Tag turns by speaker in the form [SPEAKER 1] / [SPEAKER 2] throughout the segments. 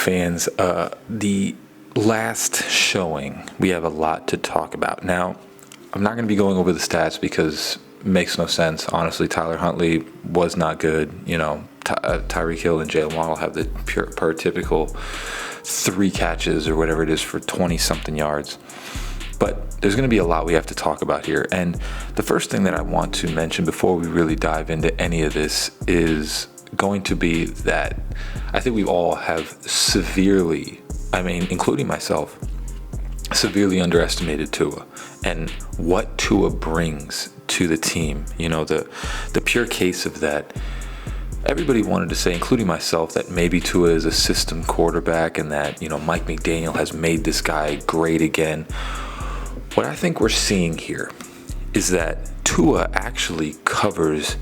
[SPEAKER 1] fans. The last showing, we have a lot to talk about. Now, I'm not going to be going over the stats because it makes no sense. Honestly, Tyler Huntley was not good. Tyreek Hill and Jalen Waddle have the prototypical 3 catches or whatever it is for 20-something yards. But there's going to be a lot we have to talk about here. And the first thing that I want to mention before we really dive into any of this is going to be that I think we all have severely, including myself, severely underestimated Tua and what Tua brings to the team. The pure case of that. Everybody wanted to say, including myself, that maybe Tua is a system quarterback and that, Mike McDaniel has made this guy great again. What I think we're seeing here is that Tua actually covers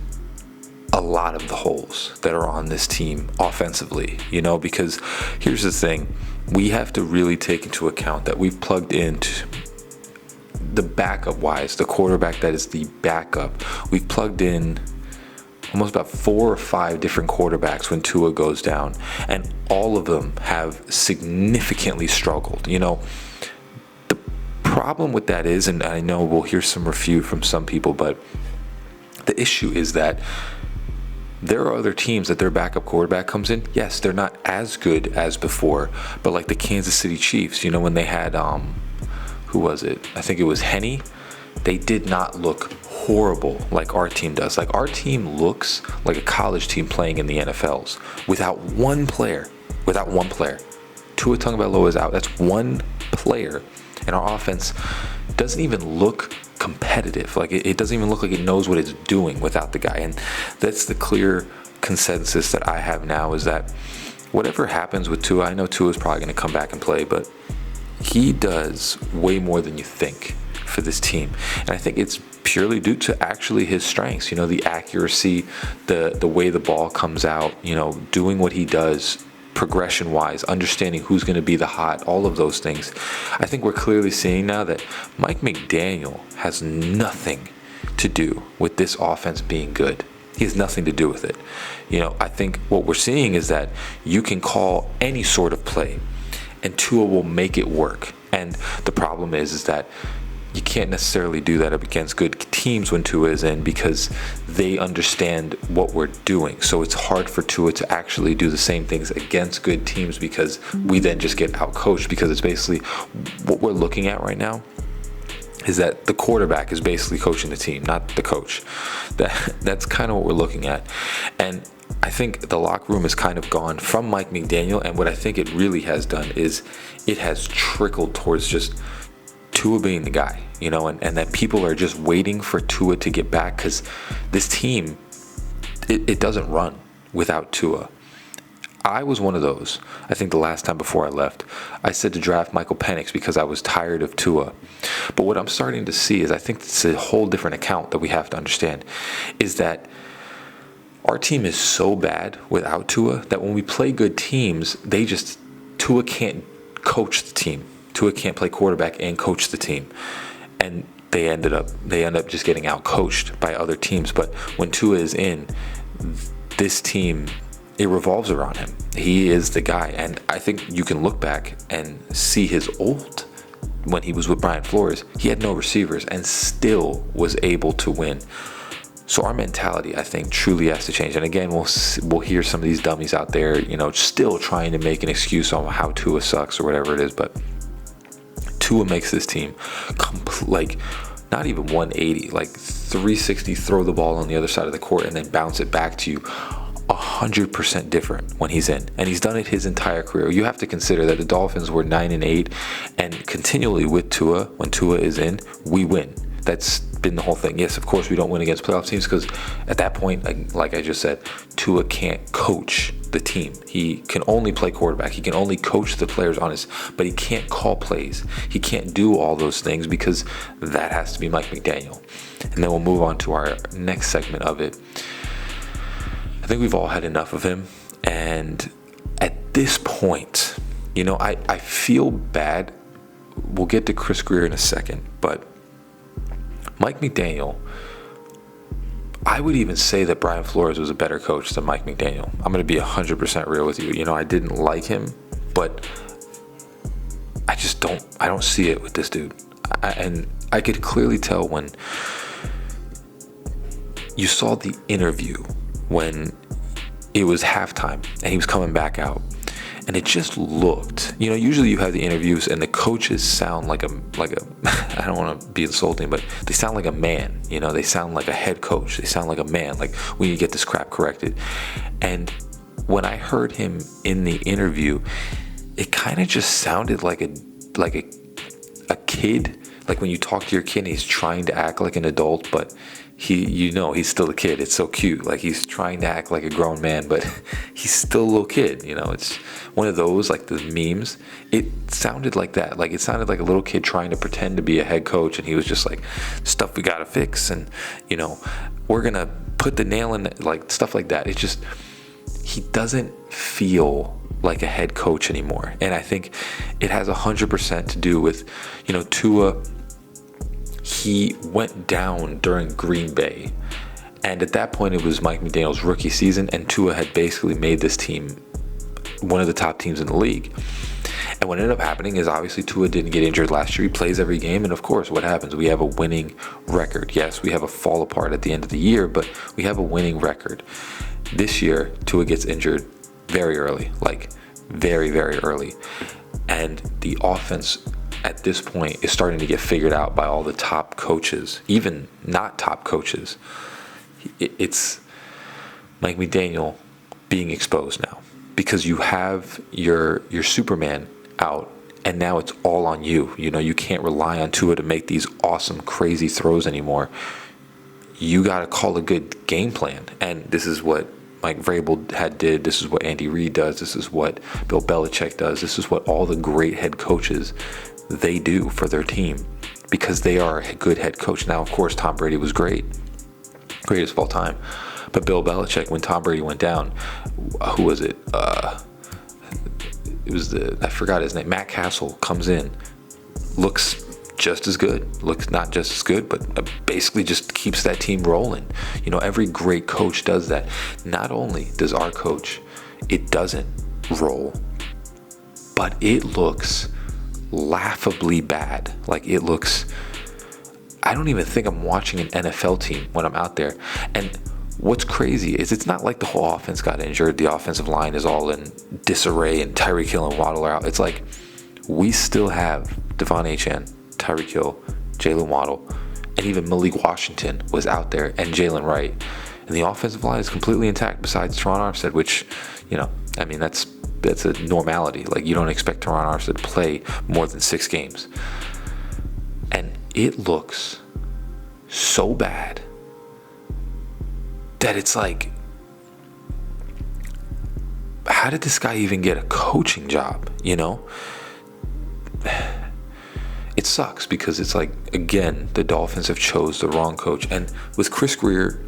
[SPEAKER 1] a lot of the holes that are on this team offensively, because here's the thing. We have to really take into account that we've plugged into the backup-wise, the quarterback that is the backup. We've plugged in almost about 4 or 5 different quarterbacks when Tua goes down, and all of them have significantly struggled. The problem with that is, and I know we'll hear some refute from some people, but the issue is that there are other teams that their backup quarterback comes in. Yes, they're not as good as before, but like the Kansas City Chiefs, when they had, who was it? I think it was Henne. They did not look horrible like our team does. Like our team looks like a college team playing in the NFLs without one player. Tua Tagovailoa is out. That's one player. And our offense doesn't even look competitive. Like it doesn't even look like it knows what it's doing without the guy. And that's the clear consensus that I have now, is that whatever happens with Tua, I know Tua is probably going to come back and play, but he does way more than you think for this team. And I think it's purely due to actually his strengths, the accuracy, the way the ball comes out, doing what he does progression-wise, understanding who's going to be the hot, all of those things. I think we're clearly seeing now that Mike McDaniel has nothing to do with this offense being good. He has nothing to do with it. I think what we're seeing is that you can call any sort of play and Tua will make it work. And the problem is that you can't necessarily do that up against good teams when Tua is in, because they understand what we're doing. So it's hard for Tua to actually do the same things against good teams, because we then just get outcoached, because it's basically what we're looking at right now is that the quarterback is basically coaching the team, not the coach. That's kind of what we're looking at. And I think the locker room has kind of gone from Mike McDaniel, and what I think it really has done is it has trickled towards just Tua being the guy, and that people are just waiting for Tua to get back, because this team, it doesn't run without Tua. I was one of those. I think the last time before I left, I said to draft Michael Penix because I was tired of Tua. But what I'm starting to see is, I think it's a whole different account that we have to understand, is that our team is so bad without Tua that when we play good teams, Tua can't coach the team. Tua can't play quarterback and coach the team. And they end up just getting out-coached by other teams. But when Tua is in, this team, it revolves around him. He is the guy. And I think you can look back and see his old, when he was with Brian Flores, he had no receivers and still was able to win. So our mentality, I think, truly has to change. And again, we'll hear some of these dummies out there, still trying to make an excuse on how Tua sucks or whatever it is. But Tua makes this team not even 180, like 360, throw the ball on the other side of the court and then bounce it back to you 100% different when he's in. And he's done it his entire career. You have to consider that the Dolphins were 9-8, and continually with Tua, when Tua is in, we win. That's been the whole thing. Yes, of course, we don't win against playoff teams because at that point, like I just said, Tua can't coach the team. He can only play quarterback. He can only coach the players on his, but he can't call plays. He can't do all those things because that has to be Mike McDaniel. And then we'll move on to our next segment of it. I think we've all had enough of him. And at this point, I feel bad. We'll get to Chris Grier in a second, but Mike McDaniel, I would even say that Brian Flores was a better coach than Mike McDaniel. I'm going to be 100% real with you. I didn't like him But I don't see it with this dude. And I could clearly tell when you saw the interview when it was halftime and he was coming back out. And it just looked, usually you have the interviews and the coaches sound like a I don't want to be insulting, but they sound like a man, they sound like a head coach. They sound like a man, like we need to get this crap corrected. And when I heard him in the interview, it kind of just sounded like a kid, like when you talk to your kid and he's trying to act like an adult, but he's still a kid. It's so cute. Like he's trying to act like a grown man, but he's still a little kid. It's one of those, like the memes. It sounded like that. Like it sounded like a little kid trying to pretend to be a head coach. And he was just like, stuff we got to fix. And, we're going to put the nail in, like stuff like that. It's just, he doesn't feel like a head coach anymore. And I think it has 100% to do with, Tua. He went down during Green Bay. And at that point, it was Mike McDaniel's rookie season, and Tua had basically made this team one of the top teams in the league. And what ended up happening is obviously Tua didn't get injured last year. He plays every game, and of course, what happens? We have a winning record. Yes, we have a fall apart at the end of the year, but we have a winning record. This year, Tua gets injured very early, like very, very early. And the offense at this point is starting to get figured out by all the top coaches, even not top coaches. It's Mike McDaniel being exposed now because you have your Superman out, and now it's all on you. You can't rely on Tua to make these awesome, crazy throws anymore. You got to call a good game plan, and this is what Mike Vrabel did. This is what Andy Reid does. This is what Bill Belichick does. This is what all the great head coaches they do for their team because they are a good head coach. Now, of course, Tom Brady was greatest of all time. But Bill Belichick, when Tom Brady went down, who was it? It was I forgot his name. Matt Castle comes in, looks just as good. Looks not just as good, but basically just keeps that team rolling. Every great coach does that. Not only does our coach, it doesn't roll, but it looks laughably bad. Like it looks, I don't even think I'm watching an NFL team when I'm out there. And what's crazy is it's not like the whole offense got injured. The offensive line is all in disarray and Tyreek Hill and Waddle are out. It's like we still have Devon Achane, Tyreek Hill, Jalen Waddle, and even Malik Washington was out there, and Jalen Wright. And the offensive line is completely intact besides Teron Armstead, which, that's a normality. Like you don't expect Teron Armstead to play more than 6 games. And it looks so bad that it's like, how did this guy even get a coaching job? It sucks because it's like, again, the Dolphins have chose the wrong coach. And with Chris Grier,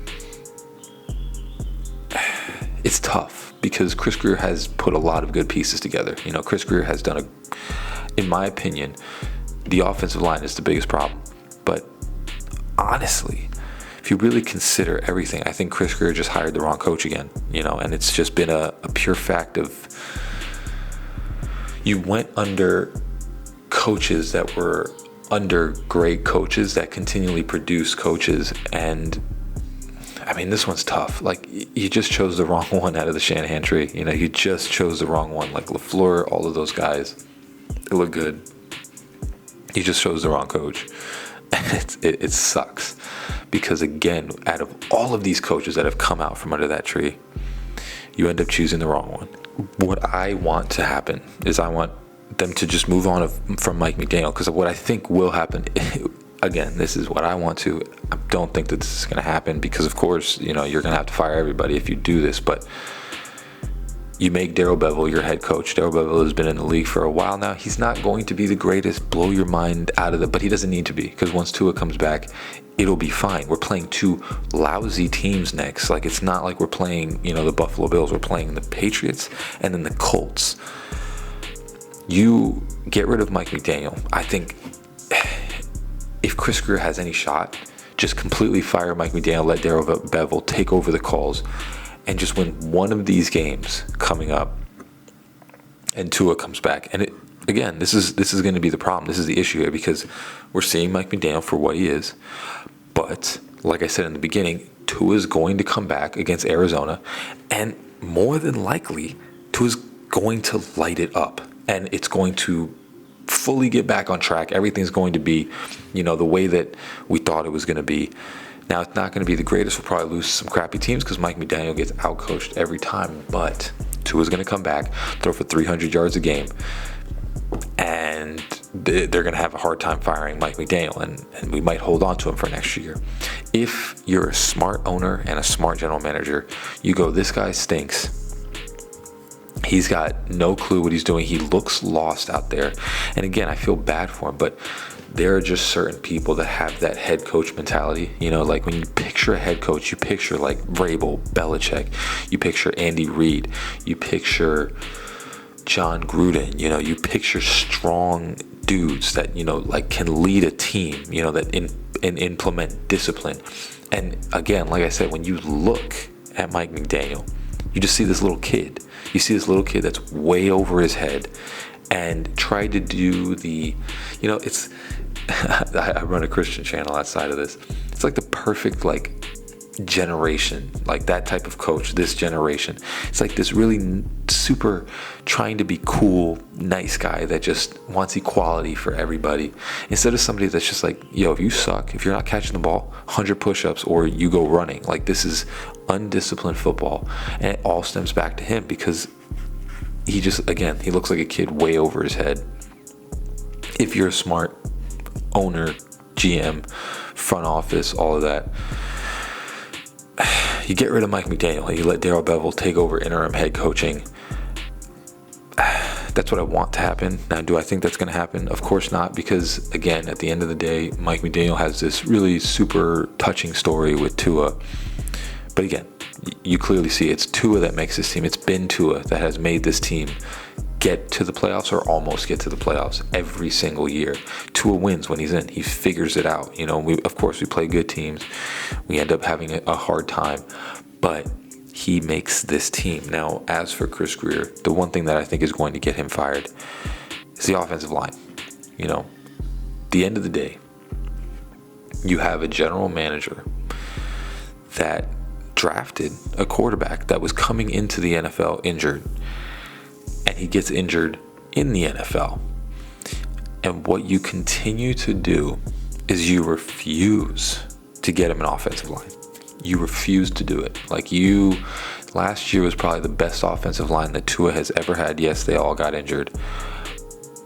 [SPEAKER 1] it's tough because Chris Grier has put a lot of good pieces together. Chris Grier has done in my opinion, the offensive line is the biggest problem. But honestly, if you really consider everything, I think Chris Grier just hired the wrong coach again, and it's just been a pure fact of you went under coaches that were under great coaches that continually produce coaches. And this one's tough. Like you just chose the wrong one out of the Shanahan tree. You just chose the wrong one. Like LaFleur, all of those guys, they look good. You just chose the wrong coach. And it sucks because, again, out of all of these coaches that have come out from under that tree, you end up choosing the wrong one. What I want to happen is I want them to just move on from Mike McDaniel, because what I think will happen, again, this is what I want to. I don't think that this is going to happen because, of course, you're going to have to fire everybody if you do this, but you make Darrell Bevell your head coach. Darrell Bevell has been in the league for a while now. He's not going to be the greatest, blow your mind out of it, but he doesn't need to be, because once Tua comes back, it'll be fine. We're playing 2 lousy teams next. Like, it's not like we're playing, the Buffalo Bills. We're playing the Patriots and then the Colts. You get rid of Mike McDaniel. I think if Chris Grier has any shot, just completely fire Mike McDaniel, let Darrell Bevell take over the calls, and just win one of these games coming up. and Tua comes back. And again, this is going to be the problem. This is the issue here, because we're seeing Mike McDaniel for what he is. But like I said in the beginning, Tua is going to come back against Arizona, and more than likely, Tua is going to light it up, and it's going to fully get back on track. Everything's going to be, the way that we thought it was going to be. Now, it's not going to be the greatest. We'll probably lose some crappy teams because Mike McDaniel gets outcoached every time, but Tua's going to come back, throw for 300 yards a game, and they're going to have a hard time firing Mike McDaniel, and we might hold on to him for next year. If you're a smart owner and a smart general manager, you go, this guy stinks. He's got no clue what he's doing. He looks lost out there. And again, I feel bad for him, but there are just certain people that have that head coach mentality. Like when you picture a head coach, you picture like Vrabel, Belichick, you picture Andy Reid, you picture John Gruden, you picture strong dudes that, like can lead a team, that implement discipline. And again, like I said, when you look at Mike McDaniel, you just see this little kid. You see this little kid that's way over his head and tried to do it's, I run a Christian channel outside of this. It's like the perfect, generation, like that type of coach, this generation. It's like this really super trying to be cool, nice guy that just wants equality for everybody, instead of somebody that's just like, if you suck, if you're not catching the ball, 100 push-ups or you go running. Like, this is undisciplined football, and it all stems back to him because he looks like a kid way over his head. If you're a smart owner, GM, front office, all of that, you get rid of Mike McDaniel and you let Darrell Bevell take over interim head coaching. That's what I want to happen. Now, do I think that's going to happen? Of course not, because again, at the end of the day, Mike McDaniel has this really super touching story with Tua. But again, you clearly see it's Tua that makes this team. It's been Tua that has made this team get to the playoffs or almost get to the playoffs every single year. Tua wins when he's in. He figures it out. We play good teams. We end up having a hard time, but he makes this team. Now, as for Chris Grier, the one thing that I think is going to get him fired is the offensive line. The end of the day, you have a general manager that drafted a quarterback that was coming into the NFL injured, and he gets injured in the NFL. And what you continue to do is you refuse to get him an offensive line. You refuse to do it. Last year was probably the best offensive line that Tua has ever had. Yes, they all got injured,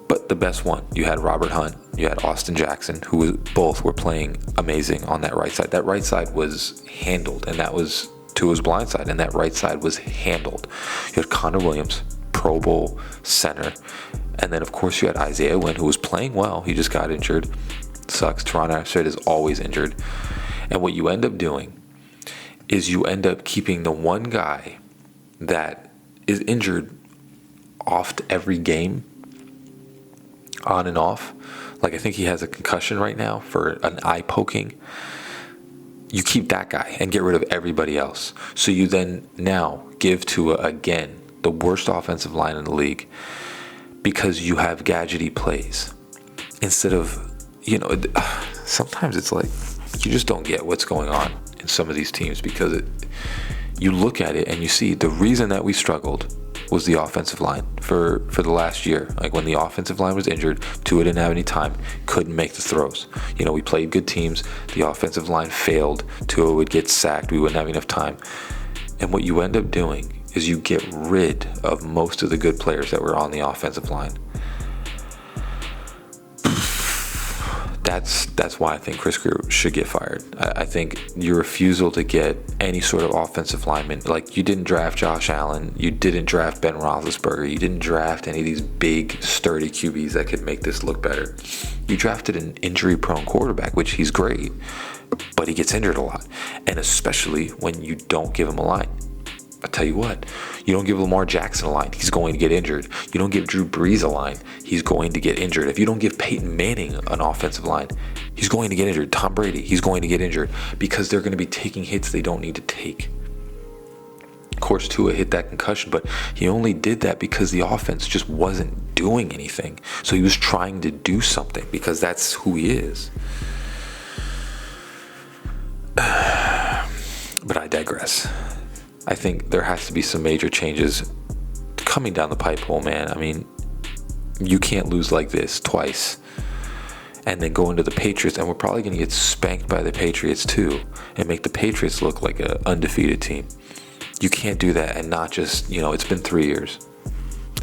[SPEAKER 1] but the best one. You had Robert Hunt, you had Austin Jackson, who both were playing amazing on that right side. That right side was handled, and that was Tua's blind side, and that right side was handled. You had Connor Williams, Pro Bowl center, and then of course you had Isaiah Wynn, who was playing well. He just got injured. Sucks. Teron Armstead is always injured. And what you end up doing is you end up keeping the one guy that is injured off every game, on and off. I think he has a concussion right now for an eye poking. You keep that guy and get rid of everybody else. So you then now give Tua again the worst offensive line in the league because you have gadgety plays. Instead of, sometimes it's like you just don't get what's going on in some of these teams, because you look at it and you see the reason that we struggled was the offensive line for the last year. When the offensive line was injured, Tua didn't have any time, couldn't make the throws. We played good teams, the offensive line failed, Tua would get sacked, we wouldn't have enough time. And what you end up doing is you get rid of most of the good players that were on the offensive line. That's why I think Chris Grier should get fired. I think your refusal to get any sort of offensive lineman, you didn't draft Josh Allen, you didn't draft Ben Roethlisberger, you didn't draft any of these big, sturdy QBs that could make this look better. You drafted an injury-prone quarterback, which he's great, but he gets injured a lot, and especially when you don't give him a line. I'll tell you what, you don't give Lamar Jackson a line, he's going to get injured. You don't give Drew Brees a line, he's going to get injured. If you don't give Peyton Manning an offensive line, he's going to get injured. Tom Brady, he's going to get injured because they're going to be taking hits they don't need to take. course, Tua hit that concussion, but he only did that because the offense just wasn't doing anything. So he was trying to do something because that's who he is. But I digress. I think there has to be some major changes coming down the pipe hole, man. I mean, you can't lose like this twice and then go into the Patriots, and we're probably going to get spanked by the Patriots too, and make the Patriots look like an undefeated team. You can't do that and not just, it's been 3 years.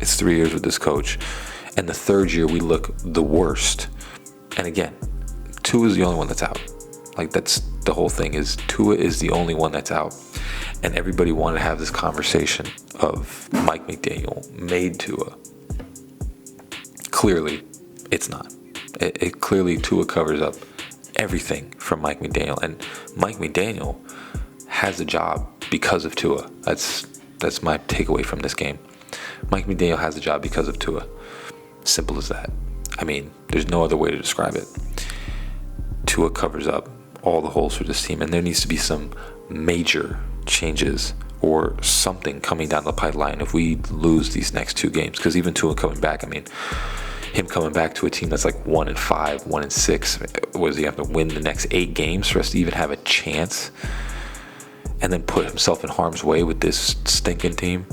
[SPEAKER 1] It's 3 years with this coach, and the third year we look the worst. And again, Tua is the only one that's out. Like, that's the whole thing, is Tua is the only one that's out. And everybody wanted to have this conversation of Mike McDaniel made Tua. Clearly, it's not. It clearly, Tua covers up everything from Mike McDaniel. And Mike McDaniel has a job because of Tua. That's my takeaway from this game. Mike McDaniel has a job because of Tua. Simple as that. I mean, there's no other way to describe it. Tua covers up all the holes for this team, and there needs to be some major changes or something coming down the pipeline if we lose these next 2 games. Because even Tua coming back, I mean, him coming back to a team that's like 1-5, 1-6, was he have to win the next 8 games for us to even have a chance, and then put himself in harm's way with this stinking team?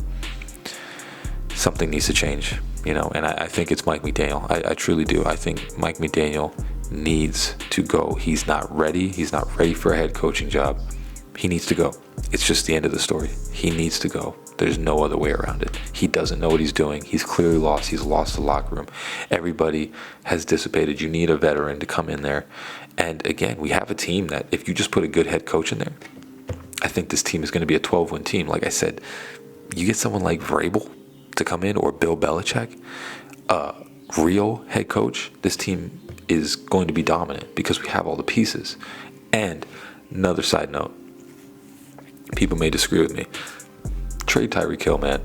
[SPEAKER 1] Something needs to change, and I think it's Mike McDaniel. I truly do. I think Mike McDaniel needs to go. He's not ready. He's not ready for a head coaching job. He needs to go. It's just the end of the story. He needs to go. There's no other way around it. He doesn't know what he's doing. He's clearly lost. He's lost the locker room. Everybody has dissipated. You need a veteran to come in there. And again, we have a team that if you just put a good head coach in there, I think this team is going to be a 12-win team. Like I said, you get someone like Vrabel to come in, or Bill Belichick, a real head coach, this team is going to be dominant because we have all the pieces. And another side note, people may disagree with me. Trade Tyreek Hill, man.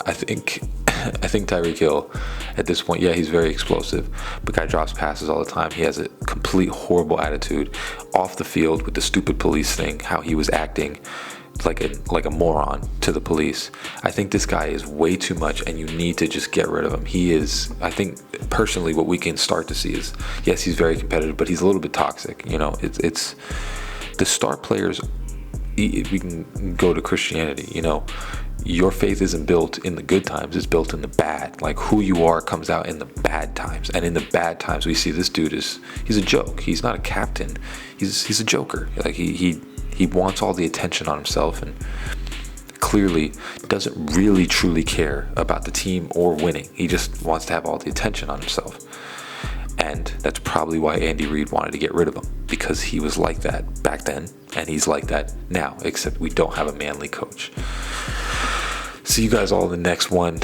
[SPEAKER 1] I think Tyreek Hill at this point, yeah, he's very explosive, but guy drops passes all the time. He has a complete horrible attitude off the field with the stupid police thing, how he was acting like a moron to the police. I think this guy is way too much, and you need to just get rid of him. He is, I think, personally, what we can start to see is, yes, he's very competitive, but he's a little bit toxic. It's the star players. We can go to Christianity. Your faith isn't built in the good times; it's built in the bad. Like, who you are comes out in the bad times, and in the bad times, we see this dude he's a joke. He's not a captain. He's a joker. Like he wants all the attention on himself, and clearly doesn't really truly care about the team or winning. He just wants to have all the attention on himself. And that's probably why Andy Reid wanted to get rid of him, because he was like that back then, and he's like that now, except we don't have a manly coach. See you guys all in the next one.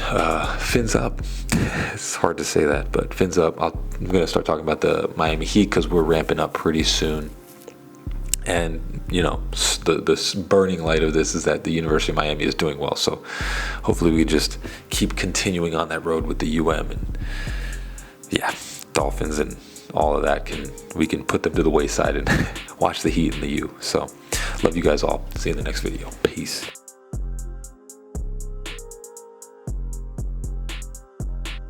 [SPEAKER 1] Fins up. It's hard to say that, but fins up. I'm going to start talking about the Miami Heat because we're ramping up pretty soon. And, the burning light of this is that the University of Miami is doing well. So hopefully we just keep continuing on that road with the UM, and Dolphins and all of that, we can put them to the wayside and watch the Heat and the U. So love you guys all. See you in the next video. Peace.